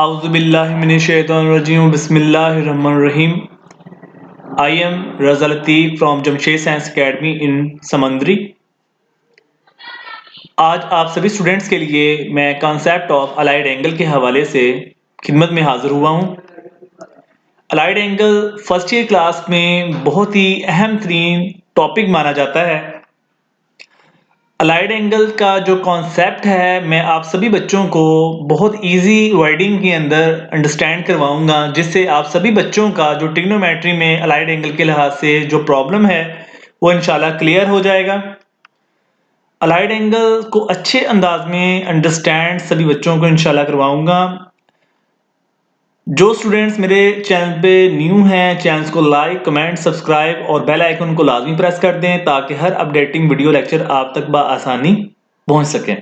Auzubillahiminash-shaytanir-rajim. Bismillahir-rahmanir-rahim. I am Raza Lateef from Jamshed Science Academy in समंदरी। आज आप सभी स्टूडेंट्स के लिए मैं कॉन्सेप्ट ऑफ अलाइड एंगल के हवाले से खिदमत में हाजिर हुआ हूँ। Allied angle first year class में बहुत ही अहम तरीन टॉपिक माना जाता है। अलाइड एंगल का जो कॉन्सेप्ट है मैं आप सभी बच्चों को बहुत इजी वर्डिंग के अंदर अंडरस्टैंड करवाऊंगा, जिससे आप सभी बच्चों का जो ट्रिग्नोमेट्री में अलाइड एंगल के लिहाज से जो प्रॉब्लम है वो इंशाल्लाह क्लियर हो जाएगा। अलाइड एंगल को अच्छे अंदाज में अंडरस्टैंड सभी बच्चों को इंशाल्लाह करवाऊंगा। जो स्टूडेंट्स मेरे चैनल पे न्यू हैं, चैनल को लाइक, कमेंट, सब्सक्राइब और बेल आइकन को लाजमी प्रेस कर दें ताकि हर अपडेटिंग वीडियो लेक्चर आप तक बआसानी पहुंच सके।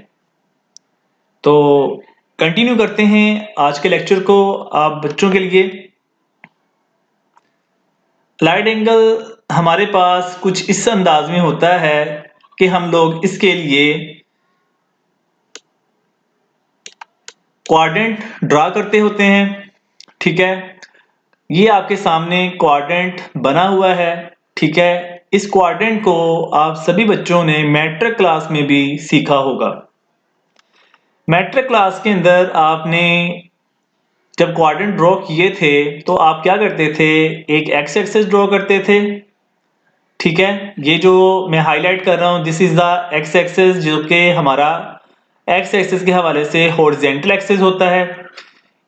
तो कंटिन्यू करते हैं आज के लेक्चर को आप बच्चों के लिए। अलाइड एंगल हमारे पास कुछ इस अंदाज में होता है कि हम लोग इसके लिए क्वाड्रेंट ड्रा करते होते हैं। ठीक है, ये आपके सामने क्वाड्रेंट बना हुआ है। ठीक है, इस क्वाड्रेंट को आप सभी बच्चों ने मैट्रिक क्लास में भी सीखा होगा। मैट्रिक क्लास के अंदर आपने जब क्वाड्रेंट ड्रॉ किए थे तो आप क्या करते थे, एक एक्स एक्सिस ड्रॉ करते थे। ठीक है, ये जो मैं हाईलाइट कर रहा हूं this is the x axis, जो कि हमारा एक्स एक्सिस के हवाले से हॉरिजॉन्टल एक्सिस होता है।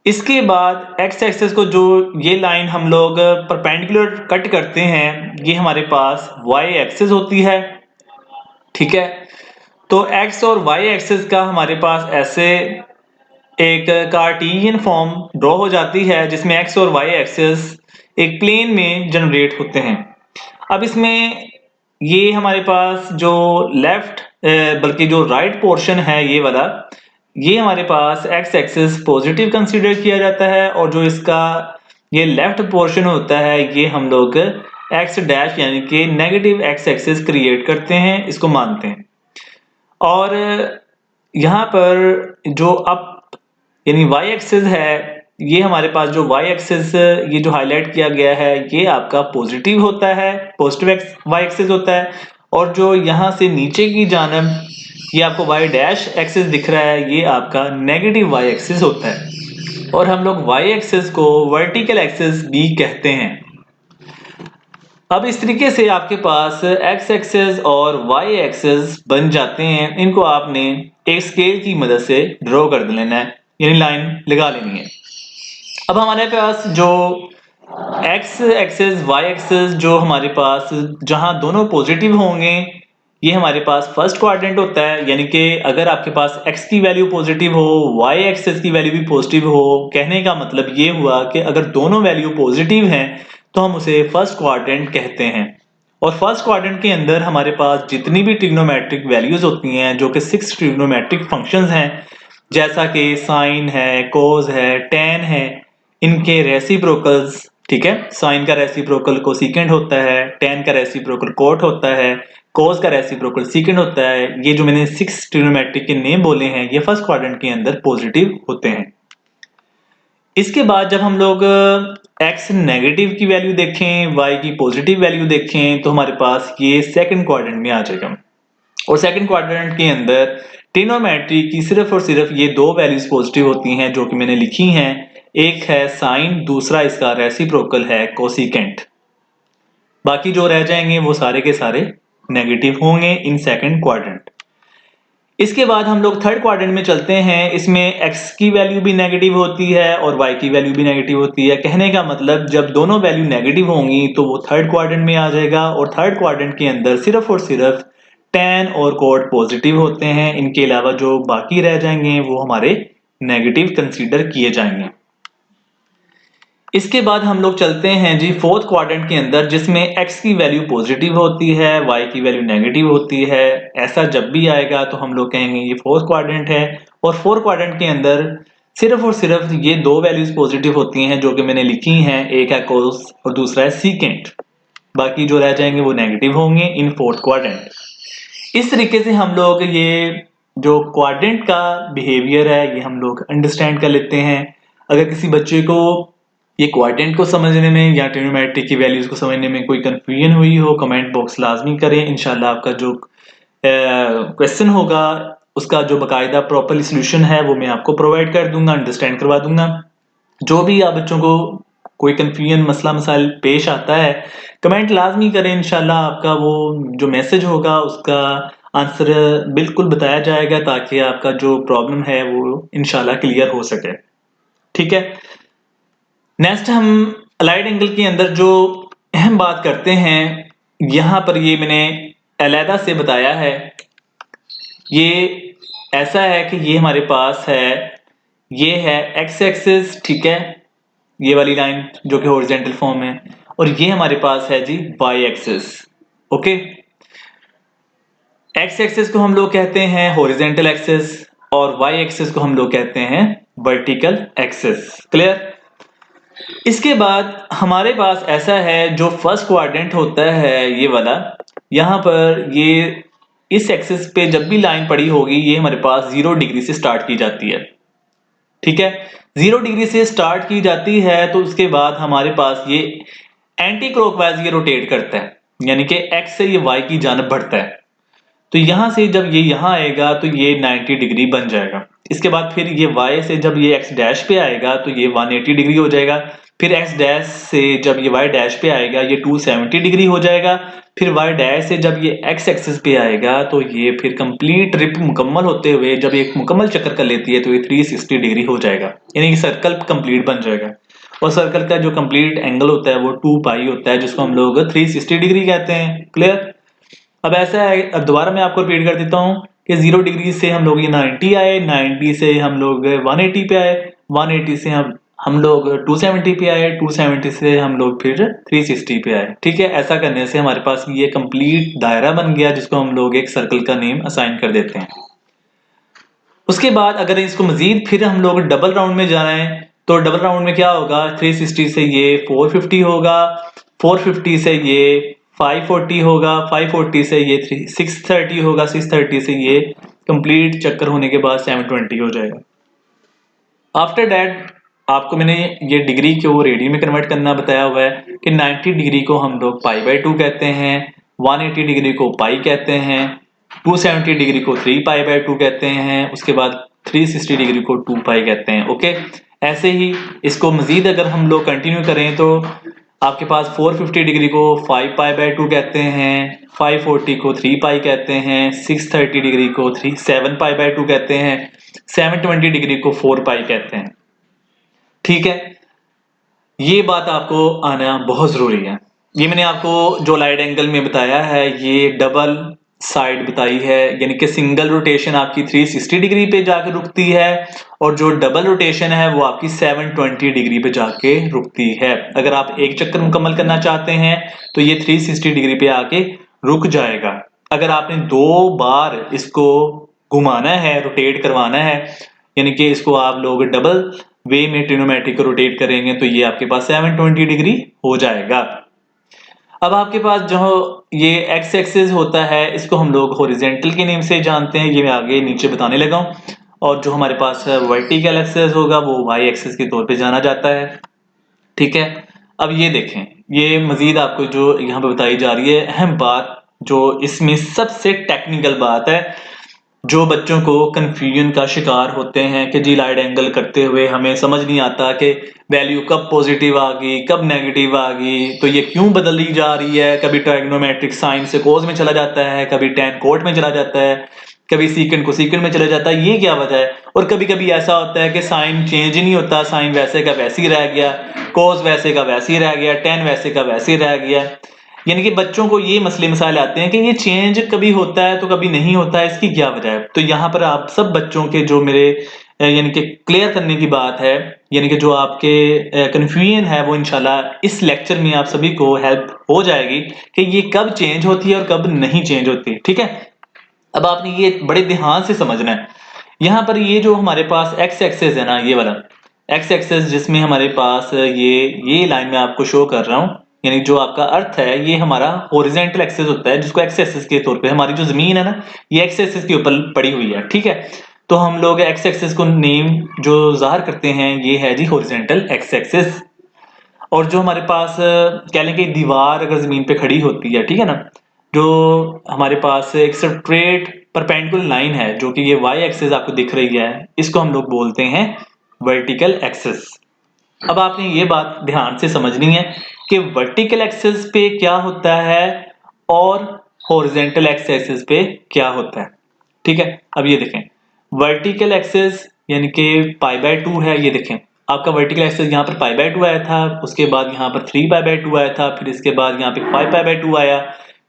इसके बाद एक्स एक्सिस को जो ये लाइन हम लोग परपेंडिकुलर कट करते हैं ये हमारे पास वाई एक्सिस होती है। ठीक है, तो एक्स और वाई एक्सिस का हमारे पास ऐसे एक कार्टेशियन फॉर्म ड्रॉ हो जाती है जिसमें एक्स और वाई एक्सिस एक प्लेन में जनरेट होते हैं। अब इसमें ये हमारे पास जो लेफ्ट बल्कि जो राइट पोर्शन है ये वाला, ये हमारे पास एक्स एक्सिस पॉजिटिव कंसीडर किया जाता है और जो इसका ये लेफ्ट पोर्शन होता है ये हम लोग एक्स डैश यानी कि नेगेटिव एक्स एक्सिस क्रिएट करते हैं, इसको मानते हैं। और यहाँ पर जो अप यानी वाई एक्सिस है, ये हमारे पास जो वाई एक्सिस ये जो हाईलाइट किया गया है ये आपका पॉजिटिव होता है, पॉजिटिव वाई एक्सिस होता है। और जो यहाँ से नीचे की जानब ये आपको वाई डैश एक्सिस दिख रहा है ये आपका नेगेटिव वाई एक्सिस होता है। और हम लोग वाई एक्सिस को वर्टिकल एक्सिस भी कहते हैं। अब इस तरीके से आपके पास एक्स एक्सिस और वाई एक्सिस बन जाते हैं। इनको आपने एक स्केल की मदद से ड्रॉ कर लेना है, यानी लाइन लगा लेनी है। अब हमारे पास जो एक्स एक्सिस वाई एक्सिस जो हमारे पास जहां दोनों पॉजिटिव होंगे ये हमारे पास फर्स्ट क्वाड्रेंट होता है। यानी कि अगर आपके पास x की वैल्यू पॉजिटिव हो, y एक्सिस की वैल्यू भी पॉजिटिव हो, कहने का मतलब ये हुआ कि अगर दोनों वैल्यू पॉजिटिव हैं तो हम उसे फर्स्ट क्वाड्रेंट कहते हैं। और फर्स्ट क्वाड्रेंट के अंदर हमारे पास जितनी भी ट्रिग्नोमेट्रिक वैल्यूज होती हैं जो कि 6 ट्रिग्नोमेट्रिक फंक्शंस हैं, जैसा कि साइन है, कोस है, टेन है, इनके रेसिप्रोकल्स। ठीक है, साइन का रेसिप्रोकल कोसेकेंट होता है, टेन का रेसिप्रोकल कोट होता है, कोस का रेसिप्रोकल सीकेंट होता है। ये जो मैंने 6 ट्रिग्नोमेट्रिक के नेम बोले हैं ये फर्स्ट क्वाड्रेंट के अंदर पॉजिटिव होते हैं। इसके बाद जब हम लोग x नेगेटिव की वैल्यू देखें, y की पॉजिटिव वैल्यू देखें तो हमारे पास ये सेकंड क्वाड्रेंट में आ जाएगा। और सेकंड क्वाड्रेंट के अंदर ट्रिग्नोमेट्री की सिर्फ और सिर्फ ये दो वैल्यूज पॉजिटिव होती हैं जो कि मैंने लिखी हैं। एक है साइन, दूसरा इसका रेसिप्रोकल है कोसेकेंट। बाकी जो रह जाएंगे वो सारे के सारे नेगेटिव होंगे इन सेकंड क्वाड्रेंट। इसके बाद हम लोग थर्ड क्वाड्रेंट में चलते हैं। इसमें x की वैल्यू भी नेगेटिव होती है और y की वैल्यू भी नेगेटिव होती है। कहने का मतलब जब दोनों वैल्यू नेगेटिव होंगी तो वो थर्ड क्वाड्रेंट में आ जाएगा। और थर्ड क्वाड्रेंट के अंदर सिर्फ और सिर्फ tan और कोट पॉजिटिव होते हैं। इनके अलावा जो बाकी रह जाएंगे वो हमारे नेगेटिव कंसीडर किए जाएंगे। इसके बाद हम लोग चलते हैं जी फोर्थ क्वाड्रेंट के अंदर, जिसमें x की वैल्यू पॉजिटिव होती है, y की वैल्यू नेगेटिव होती है। ऐसा जब भी आएगा तो हम लोग कहेंगे ये फोर्थ क्वाड्रेंट है। और फोर्थ क्वाड्रेंट के अंदर सिर्फ और सिर्फ ये दो वैल्यूज पॉजिटिव होती हैं जो कि मैंने लिखी हैं, एक है कोस और दूसरा है सीकेंट। बाकी जो रह जाएंगे वो नेगेटिव होंगे इन फोर्थ क्वाड्रेंट। इस तरीके से हम लोग ये जो क्वाड्रेंट का बिहेवियर है ये हम लोग अंडरस्टैंड कर लेते हैं। अगर किसी बच्चे को ये क्वाड्रेंट को समझने में या ट्रिग्नोमेट्री की वैल्यूज को समझने में कोई कंफ्यूजन हुई हो, कमेंट बॉक्स लाजमी करें। इंशाल्लाह आपका जो क्वेश्चन होगा उसका जो बाकायदा प्रॉपरली सोल्यूशन है वो मैं आपको प्रोवाइड कर दूंगा, अंडरस्टैंड करवा दूंगा। जो भी आप बच्चों को कोई कंफ्यूजन मसला मसाइल पेश आता है, कमेंट लाजमी करें। इंशाल्लाह आपका वो जो मैसेज होगा उसका आंसर बिल्कुल बताया जाएगा, ताकि आपका जो प्रॉब्लम है वो इंशाल्लाह क्लियर हो सके। ठीक है, नेक्स्ट हम अलाइड एंगल के अंदर जो अहम बात करते हैं, यहां पर ये मैंने अलहदा से बताया है। ये ऐसा है कि ये हमारे पास है, ये है एक्स एक्सिस, ठीक है, ये वाली लाइन जो कि हॉरिजॉन्टल फॉर्म है, और ये हमारे पास है जी Y axis. Okay, X axis को हम लोग कहते हैं हॉरिजॉन्टल एक्सिस और वाई एक्सिस को हम लोग कहते हैं वर्टिकल एक्सिस। क्लियर? इसके बाद हमारे पास ऐसा है, जो फर्स्ट क्वाड्रेंट होता है ये वाला, यहां पर ये इस एक्सिस पे जब भी लाइन पड़ी होगी ये हमारे पास 0 डिग्री से स्टार्ट की जाती है। ठीक है, 0 डिग्री से स्टार्ट की जाती है तो उसके बाद हमारे पास ये एंटी क्लॉकवाइज ये रोटेट करता है, यानी कि एक्स से ये वाई की जानब बढ़ता है। तो यहां से जब ये यहां आएगा तो ये 90 डिग्री बन जाएगा। इसके बाद फिर ये y से जब ये x डैश पे आएगा तो ये 180 डिग्री हो जाएगा। फिर x डैश से जब ये y डैश पे आएगा ये 270 डिग्री हो जाएगा। फिर y डैश से जब ये x एक्सिस पे आएगा तो ये फिर कंप्लीट ट्रिप मुकम्मल होते हुए जब एक मुकम्मल चक्कर कर लेती है तो ये 360 डिग्री हो जाएगा, यानी कि सर्कल कंप्लीट बन जाएगा। और सर्कल का जो कंप्लीट एंगल होता है वो 2 पाई होता है, जिसको हम लोग 360 डिग्री कहते हैं। क्लियर? अब ऐसा है, अब दोबारा मैं आपको रिपीट कर देता हूं कि 0 डिग्री से हम लोग ये 90 आए, 90 से हम लोग 180 पे आए, 180 से हम लोग 270 पे आए, 270 से हम लोग फिर 360 पे आए। ठीक है, ऐसा करने से हमारे पास ये कंप्लीट दायरा बन गया, जिसको हम लोग एक सर्कल का नेम असाइन कर देते हैं। उसके बाद अगर इसको मजीद फिर हम लोग डबल राउंड में जा रहे हैं तो डबल राउंड में क्या होगा, 360 से ये 450 होगा, 450 से ये 540 होगा, 540 से ये 630 होगा, 630 से ये कंप्लीट चक्कर होने के बाद 720 हो जाएगा। आफ्टर दैट आपको मैंने ये डिग्री को रेडियन में कन्वर्ट करना बताया हुआ है कि 90 डिग्री को हम लोग पाई बाई 2 कहते हैं, 180 डिग्री को पाई कहते हैं, 270 डिग्री को 3 पाई बाई 2 कहते हैं, उसके बाद 360 डिग्री को 2 पाई कहते हैं। ओके, ऐसे ही इसको मजीद अगर हम लोग कंटिन्यू करें तो आपके पास 450 डिग्री को 5 पाई बाई 2 कहते हैं, 540 को 3 पाई कहते हैं, 630 डिग्री को 7 पाई बाई 2 कहते हैं, 720 डिग्री को 4 पाई कहते हैं। ठीक है, ये बात आपको आना बहुत जरूरी है। ये मैंने आपको जो लाइट एंगल में बताया है ये डबल साइड बताई है, यानी कि सिंगल रोटेशन आपकी 360 डिग्री पे जाके रुकती है और जो डबल रोटेशन है वो आपकी 720 डिग्री पे जाके रुकती है। अगर आप एक चक्कर मुकम्मल करना चाहते हैं तो ये 360 डिग्री पे आके रुक जाएगा। अगर आपने 2 बार इसको घुमाना है, रोटेट करवाना है, यानी कि इसको आप लोग डबल वे में ट्रिग्नोमेट्री को रोटेट करेंगे तो ये आपके पास 720 डिग्री हो जाएगा। अब आपके पास जो ये एक्स एक्सिस होता है इसको हम लोग हॉरिजॉन्टल के नेम से जानते हैं, ये मैं आगे नीचे बताने लगा हूं। और जो हमारे पास वर्टिकल एक्सिस होगा वो वाई एक्सिस के तौर पे जाना जाता है। ठीक है, अब ये देखें, ये मजीद आपको जो यहाँ पे बताई जा रही है अहम बात, जो इसमें सबसे टेक्निकल बात है, जो बच्चों को कंफ्यूजन का शिकार होते हैं कि जी लाइट एंगल करते हुए हमें समझ नहीं आता कि वैल्यू कब पॉजिटिव आ गई कब नेगेटिव आ गई, तो ये क्यों बदली जा रही है, कभी ट्राइग्नोमेट्रिक साइन से कोस में चला जाता है, कभी टैन कोट में चला जाता है, कभी सीकेंड को सीकेंड में चला जाता है, ये क्या वजह है। और कभी कभी ऐसा होता है कि साइन चेंज ही नहीं होता, साइन वैसे का वैसे ही रह गया, कोस वैसे का वैसे ही रह गया, टैन वैसे का वैसे ही रह गया। यानी कि बच्चों को ये मसले मसाइल आते हैं कि ये चेंज कभी होता है तो कभी नहीं होता है, इसकी क्या वजह है। तो यहाँ पर आप सब बच्चों के जो मेरे यानी कि क्लियर करने की बात है, यानी कि जो आपके कंफ्यूजन है वो इंशाल्लाह इस लेक्चर में आप सभी को हेल्प हो जाएगी कि ये कब चेंज होती है और कब नहीं चेंज होती। ठीक है, अब आपने ये बड़े ध्यान से समझना है। यहाँ पर ये जो हमारे पास एक्स एक्सेस है ना, ये वाला एक्स एक्सेस जिसमें हमारे पास ये लाइन में आपको शो कर रहा हूं, यानी जो आपका अर्थ है ये हमारा हॉरिजॉन्टल एक्सेस होता है, जिसको एक्स एक्सेस के तौर पे हमारी जो जमीन है ना ये एक्स एक्सेस के ऊपर पड़ी हुई है। ठीक है, तो हम लोग एक्स एक्सिस को नेम जो ज़ाहिर करते हैं ये है जी हॉरिजॉन्टल एक्स एक्सिस। और जो हमारे पास कह लें कि दीवार अगर ज़मीन पे खड़ी होती है, ठीक है ना, जो हमारे पास एक स्ट्रेट परपेंडिकुलर लाइन है जो कि ये वाई एक्सिस आपको दिख रही है, इसको हम लोग बोलते हैं वर्टिकल एक्सिस। अब आपने ये बात ध्यान से समझनी है कि वर्टिकल एक्सिस पे क्या होता है और हॉरिजॉन्टल एक्स एक्सिस पे क्या होता है। ठीक है, अब ये देखें, वर्टिकल एक्सिस यानी कि π/2 है। ये देखें, आपका वर्टिकल एक्सिस यहाँ पर π/2 आया था, उसके बाद यहाँ पर 3π/2 आया था, फिर इसके बाद यहाँ पे 5π/2 आया,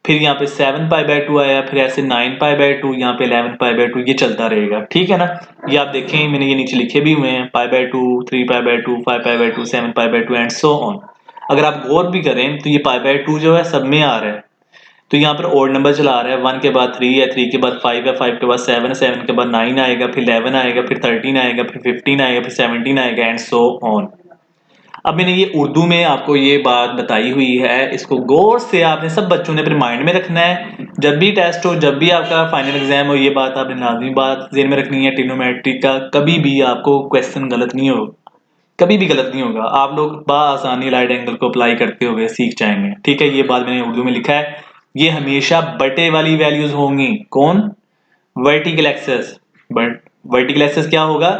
फिर यहाँ पे 7π/2 आया, फिर ऐसे 9π/2, यहाँ पे 11π/2, ये चलता रहेगा। ठीक है ना, ये आप देखें, मैंने ये नीचे लिखे भी हुए हैं, π/2, 3π/2, 5π/2, 7π/2 एंड सो ऑन। अगर आप गौर भी करें तो ये π/2 जो है सब में आ रहा है, तो यहाँ पर ओड नंबर चला आ रहा है। 1 के बाद 3 है, 3 के बाद 5 है, 5 के बाद 7 है, 7 के बाद 9 आएगा, फिर 11 आएगा, फिर 13 आएगा, फिर 15 आएगा, फिर 17 आएगा एंड सो ऑन। अब मैंने ये उर्दू में आपको ये बात बताई हुई है, इसको गौर से आपने सब बच्चों ने अपने माइंड में रखना है। जब भी टेस्ट हो, जब भी आपका फाइनल एग्जाम हो, ये बात आपने लाजमी बात ज़हन में रखनी है। ट्रिग्नोमेट्री का कभी भी आपको क्वेश्चन गलत नहीं होगा, कभी भी गलत नहीं होगा। आप लोग बआसानी राइट एंगल को अप्लाई करते हुए सीख जाएंगे। ठीक है, ये बात मैंने उर्दू में लिखा है। ये हमेशा बटे वाली वैल्यूज होंगी। कौन? Vertical access. But vertical access क्या होगा?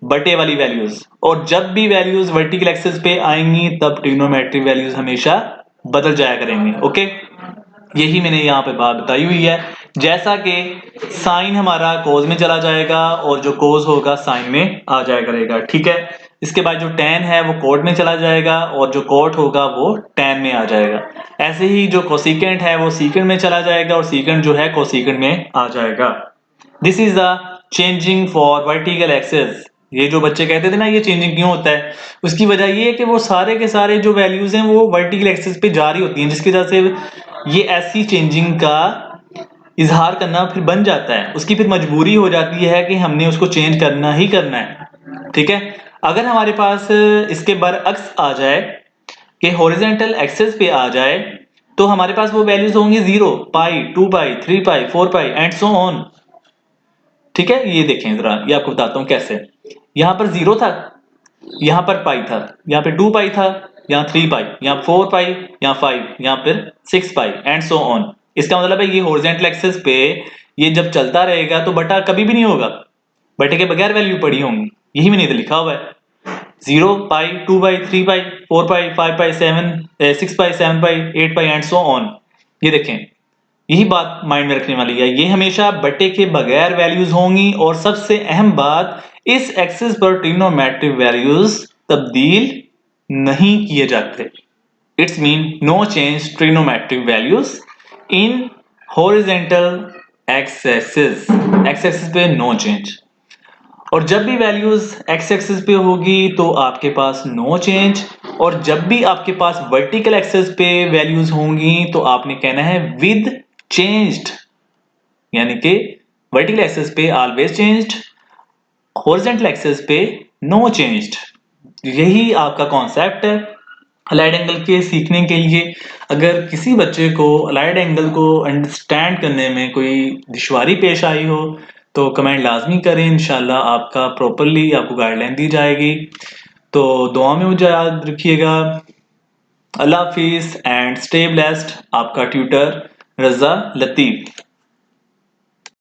बटे वाली वैल्यूज। और जब भी वैल्यूज वर्टिकल एक्सेस पे आएंगी तब ट्रिग्नोमेट्रिक वैल्यूज हमेशा बदल जाया करेंगे। ओके, यही मैंने यहाँ पे बात बताई हुई है। जैसा कि साइन हमारा कोज में चला जाएगा और जो कोज होगा साइन में आ जाया करेगा। ठीक है, इसके बाद जो tan है वो कोट में चला जाएगा और जो कोट होगा वो tan में आ जाएगा। ऐसे ही जो कोसिकेंट है वो सीकेंट में चला जाएगा और सीकेंट जो है कोसिकेंट में आ जाएगा। This is the changing for vertical access. ये जो बच्चे कहते थे ना ये चेंजिंग क्यों होता है, उसकी वजह ये है कि वो सारे के सारे जो वैल्यूज हैं वो वर्टिकल एक्सेस पे जा रही होती हैं, जिसकी वजह से ये ऐसी चेंजिंग का इजहार करना फिर बन जाता है। उसकी फिर मजबूरी हो जाती है कि हमने उसको चेंज करना ही करना है। ठीक है, अगर हमारे पास इसके बरअक्स आ जाए कि हॉरिजॉन्टल एक्सेस पे आ जाए तो हमारे पास वो वैल्यूज होंगी 0, पाई, 2π, 3π, 4π एंड सो ऑन। ठीक है, ये देखें जरा, ये आपको बताता हूं कैसे। यहां पर 0 था, यहां पर पाई था, यहाँ पे 2π था, यहाँ 3π, यहाँ 4π, यहाँ 5, यहाँ पर 6π एंड सो ऑन। इसका मतलब है ये हॉरिजॉन्टल एक्सिस पे ये जब चलता रहेगा तो बटा कभी भी नहीं होगा, बटे के बगैर वैल्यू पड़ी होंगी। यही मैंने इधर लिखा हुआ है, 0π, 2π, 3π, 4π, 5π, 6π, 7π, 8π एंड सो ऑन। ये देखें, यही बात माइंड में रखने वाली है, ये हमेशा बटे के बगैर वैल्यूज होंगी। और सबसे अहम बात, इस एक्सिस पर ट्रिग्नोमेट्रिक वैल्यूज तब्दील नहीं किए जाते। It's mean no change trigonometric values in horizontal X axis. X axis पे नो चेंज। और जब भी वैल्यूज एक्स एक्सिस पे होगी तो आपके पास नो चेंज, और जब भी आपके पास वर्टिकल एक्सिस पे वैल्यूज होंगी तो आपने कहना है विद चेंज्ड, यानी कि वर्टिकल एक्सिस पे ऑलवेज चेंज्ड, हॉरिजॉन्टल एक्सिस पे नो चेंज्ड। यही आपका कॉन्सेप्ट है अलाइड एंगल के सीखने के लिए। अगर किसी बच्चे को अलाइड एंगल को अंडरस्टैंड करने में कोई दुश्वारी पेश आई हो तो कमेंट लाजमी करें, इंशाल्लाह आपका प्रॉपरली आपको गाइडलाइन दी जाएगी। तो दुआ में मुझे याद रखिएगा। अल्लाह हाफिज एंड स्टे ब्लेस्ड। आपका ट्यूटर रजा लतीफ।